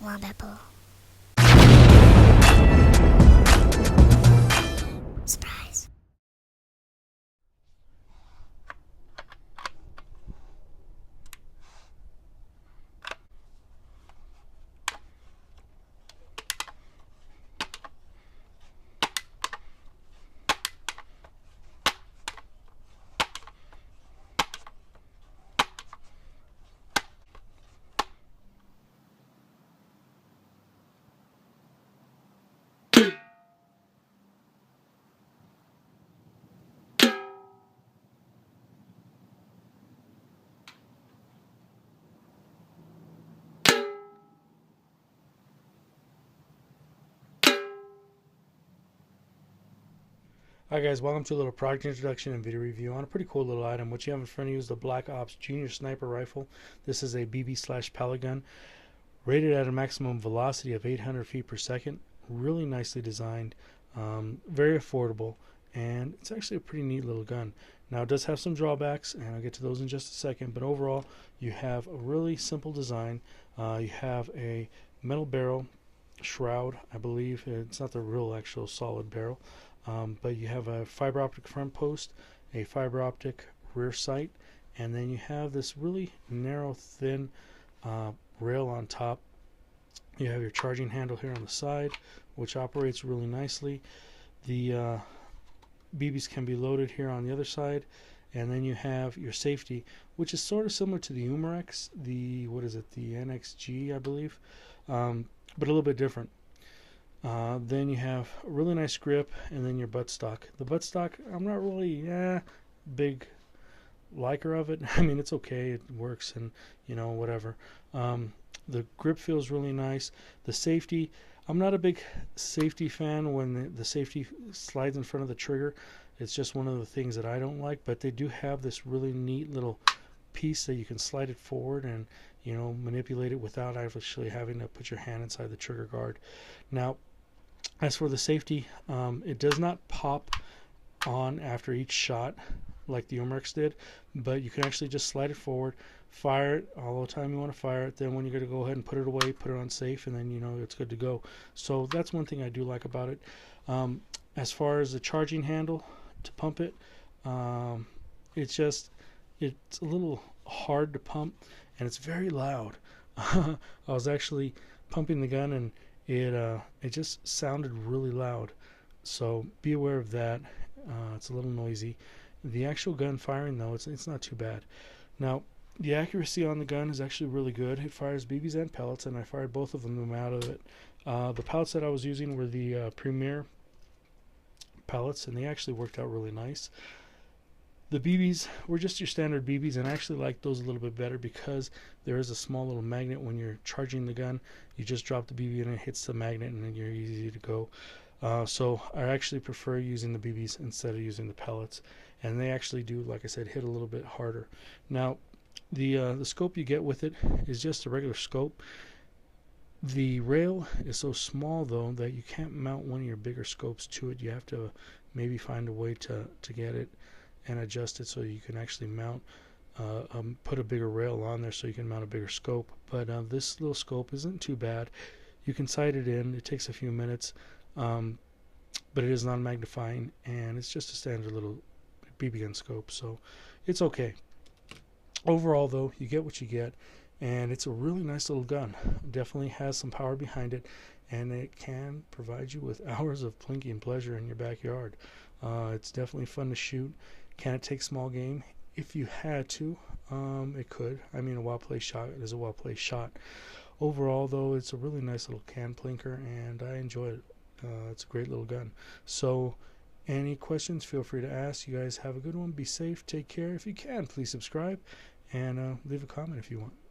Wombat pool. Surprise. Hi guys, welcome to a little product introduction and video review on a pretty cool little item. What you have in front of you is the Black Ops Junior Sniper Rifle. This is a BB/pellet gun rated at a maximum velocity of 800 feet per second. Really nicely designed, very affordable, and it's actually a pretty neat little gun. Now it does have some drawbacks, and I'll get to those in just a second, but overall you have a really simple design. You have a metal barrel shroud, I believe. It's not the real actual solid barrel. But you have a fiber optic front post, a fiber optic rear sight, and then you have this really narrow, thin rail on top. You have your charging handle here on the side, which operates really nicely. The BBs can be loaded here on the other side, and then you have your safety, which is sort of similar to the Umarex, the NXG, I believe, but a little bit different. Then you have a really nice grip, and then your buttstock. The buttstock, I'm not really big liker of it. I mean, it's okay, it works, and whatever. The grip feels really nice. The safety, I'm not a big safety fan when the safety slides in front of the trigger. It's just one of the things that I don't like, but they do have this really neat little piece that you can slide it forward and manipulate it without actually having to put your hand inside the trigger guard. Now, as for the safety, it does not pop on after each shot like the Umarex did, but you can actually just slide it forward, fire it all the time you want to fire it. Then when you're going to go ahead and put it away, put it on safe, and then it's good to go. So that's one thing I do like about it. As far as the charging handle to pump it, it's a little hard to pump, and it's very loud. I was actually pumping the gun, and it just sounded really loud, so be aware of that. It's a little noisy. The actual gun firing, though, it's not too bad. Now, the accuracy on the gun is actually really good. It fires BBs and pellets, and I fired both of them out of it. The pellets that I was using were the Premier pellets, and they actually worked out really nice. The BBs were just your standard BBs, and I actually like those a little bit better because there is a small little magnet when you're charging the gun. You just drop the BB and it hits the magnet, and then you're easy to go. So I actually prefer using the BBs instead of using the pellets, and they actually do, like I said, hit a little bit harder. Now, the scope you get with it is just a regular scope. The rail is so small, though, that you can't mount one of your bigger scopes to it. You have to maybe find a way to get it and adjust it so you can actually mount, put a bigger rail on there so you can mount a bigger scope. But this little scope isn't too bad. You can sight it in. It takes a few minutes, but it is non-magnifying, and it's just a standard little BB gun scope, so it's okay. Overall, though, you get what you get, and it's a really nice little gun. It definitely has some power behind it, and it can provide you with hours of plinking pleasure in your backyard. It's definitely fun to shoot. Can it take small game? If you had to, it could. I mean, a well-placed shot is a well-placed shot. Overall, though, it's a really nice little can plinker, and I enjoy it. It's a great little gun. So, any questions, feel free to ask. You guys have a good one. Be safe. Take care. If you can, please subscribe, and leave a comment if you want.